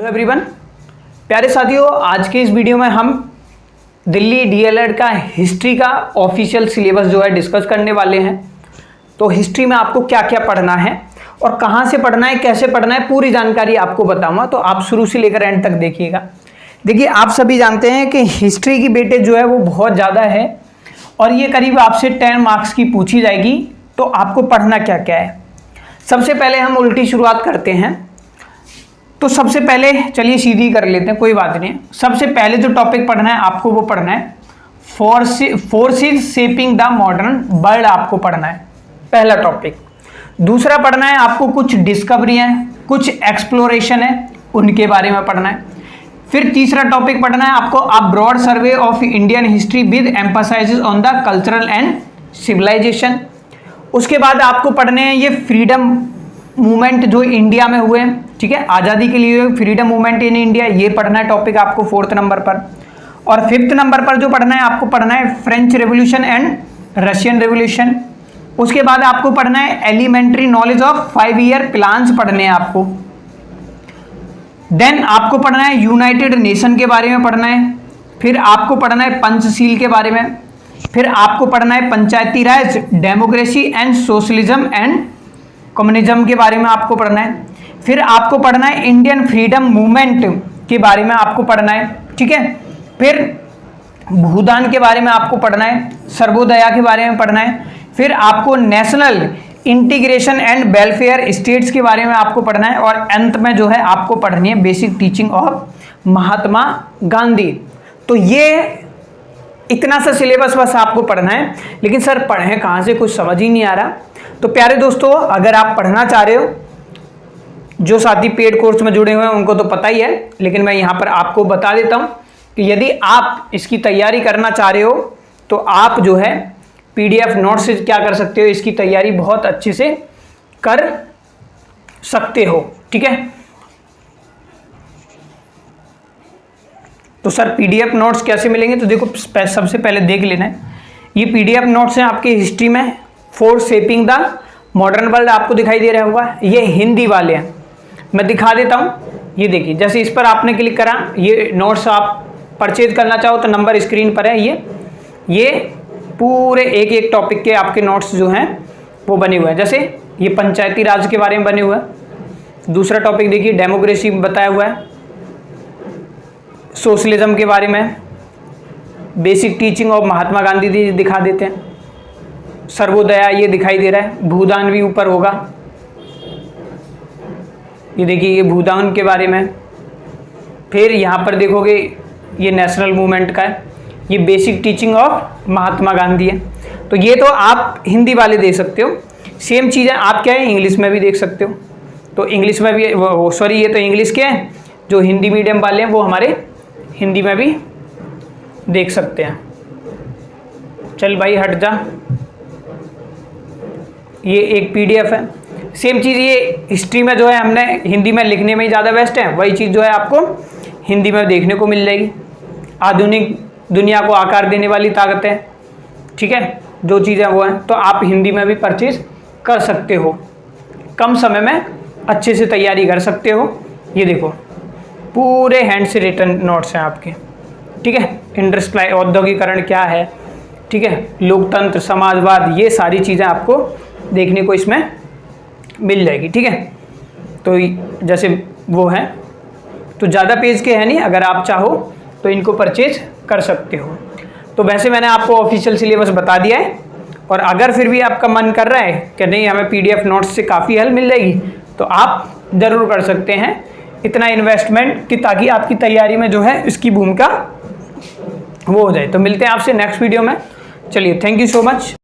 Hello everyone, प्यारे साथियों, आज के इस वीडियो में हम दिल्ली डीएलएड का हिस्ट्री का ऑफिशियल सिलेबस जो है डिस्कस करने वाले हैं। तो हिस्ट्री में आपको क्या क्या पढ़ना है और कहाँ से पढ़ना है, कैसे पढ़ना है, पूरी जानकारी आपको बताऊंगा। तो आप शुरू से लेकर एंड तक देखिएगा। देखिए, आप सभी जानते हैं कि हिस्ट्री की वेटेज जो है वो बहुत ज़्यादा है और ये करीब आपसे 10 मार्क्स की पूछी जाएगी। तो आपको पढ़ना क्या क्या है, सबसे पहले हम उल्टी शुरुआत करते हैं। तो सबसे पहले चलिए सीधी कर लेते हैं, कोई बात नहीं। सबसे पहले जो टॉपिक पढ़ना है आपको वो पढ़ना है forces shaping the modern world, आपको पढ़ना है पहला टॉपिक। दूसरा पढ़ना है आपको कुछ डिस्कवरियाँ, कुछ एक्सप्लोरेशन है, उनके बारे में पढ़ना है। फिर तीसरा टॉपिक पढ़ना है आपको a broad survey of Indian history with emphasise on the cultural and civilisation. उसके बाद आपको पढ़ने हैं ये फ्रीडम मूवमेंट जो इंडिया में हुए, ठीक है, आज़ादी के लिए फ्रीडम मूवमेंट इन इंडिया, ये पढ़ना है टॉपिक आपको 4th नंबर पर। और 5th नंबर पर जो पढ़ना है आपको पढ़ना है French revolution and Russian revolution. उसके बाद आपको पढ़ना है elementary knowledge of 5 year plans पढ़ने हैं आपको। देन आपको पढ़ना है यूनाइटेड नेशन के बारे में पढ़ना है। फिर आपको पढ़ना है पंचशील के बारे में। फिर आपको पढ़ना है Panchayati Raj, democracy and socialism and communism के बारे में आपको पढ़ना है। फिर आपको पढ़ना है इंडियन फ्रीडम मूवमेंट के बारे में आपको पढ़ना है, ठीक है। फिर भूदान के बारे में आपको पढ़ना है, सर्वोदया के बारे में पढ़ना है। फिर आपको national integration and welfare states के बारे में आपको पढ़ना है। और अंत में जो है आपको पढ़नी है basic teaching of Mahatma Gandhi. तो ये इतना सा सिलेबस बस आपको पढ़ना है। लेकिन सर पढ़ें कहाँ से, कुछ समझ ही नहीं आ रहा। तो प्यारे दोस्तों, अगर आप पढ़ना चाह रहे हो, जो साथी पेड कोर्स में जुड़े हुए हैं उनको तो पता ही है, लेकिन मैं यहाँ पर आपको बता देता हूँ कि यदि आप इसकी तैयारी करना चाह रहे हो तो आप जो है PDF नोट से क्या कर सकते हो, इसकी तैयारी बहुत अच्छे से कर सकते हो, ठीक है। तो सर PDF नोट्स कैसे मिलेंगे, तो देखो सबसे पहले देख लेना है, ये PDF नोट्स हैं आपके हिस्ट्री में for shaping the modern world, आपको दिखाई दे रहा होगा। ये हिंदी वाले हैं, मैं दिखा देता हूँ। ये देखिए, जैसे इस पर आपने क्लिक करा, ये नोट्स आप परचेज करना चाहो तो नंबर स्क्रीन पर है। ये पूरे एक एक टॉपिक के आपके नोट्स जो हैं वो बने हुए हैं। जैसे ये पंचायती राज के बारे में बने हुए हैं। दूसरा टॉपिक देखिए डेमोक्रेसी बताया हुआ है, सोशलिज्म के बारे में, basic teaching of Mahatma Gandhi दिखा देते हैं, सर्वोदया ये दिखाई दे रहा है, भूदान भी ऊपर होगा। ये देखिए ये भूदान के बारे में। फिर यहाँ पर देखोगे ये नेशनल मूवमेंट का है, ये basic teaching of Mahatma Gandhi है। तो ये तो आप हिंदी वाले देख सकते हो। सेम चीज़ें आप क्या है इंग्लिश में भी देख सकते हो। तो इंग्लिश में भी सॉरी, ये तो इंग्लिश के हैं, जो हिंदी मीडियम वाले हैं वो हमारे हिंदी में भी देख सकते हैं। चल भाई हट जा, ये एक PDF है। सेम चीज़ ये हिस्ट्री में जो है हमने हिंदी में लिखने में ही ज़्यादा बेस्ट है, वही चीज़ जो है आपको हिंदी में देखने को मिल जाएगी। आधुनिक दुनिया को आकार देने वाली ताकतें, ठीक है, जो चीज़ें वो हैं, तो आप हिंदी में भी परचेज कर सकते हो। कम समय में अच्छे से तैयारी कर सकते हो। ये देखो पूरे हैंड से रिटन नोट्स हैं आपके, ठीक है। इंडस्ट्रियल औद्योगिकरण क्या है, ठीक है, लोकतंत्र, समाजवाद, ये सारी चीज़ें आपको देखने को इसमें मिल जाएगी, ठीक है। तो जैसे वो है, तो ज़्यादा पेज के हैं नहीं, अगर आप चाहो तो इनको परचेज कर सकते हो। तो वैसे मैंने आपको ऑफिशियल सिलेबस बता दिया है। और अगर फिर भी आपका मन कर रहा है कि नहीं हमें PDF नोट्स से काफ़ी हेल्प मिल जाएगी, तो आप ज़रूर कर सकते हैं इतना इन्वेस्टमेंट कि ताकि आपकी तैयारी में जो है इसकी भूमिका वो हो जाए। तो मिलते हैं आपसे नेक्स्ट वीडियो में। चलिए, थैंक यू सो मच।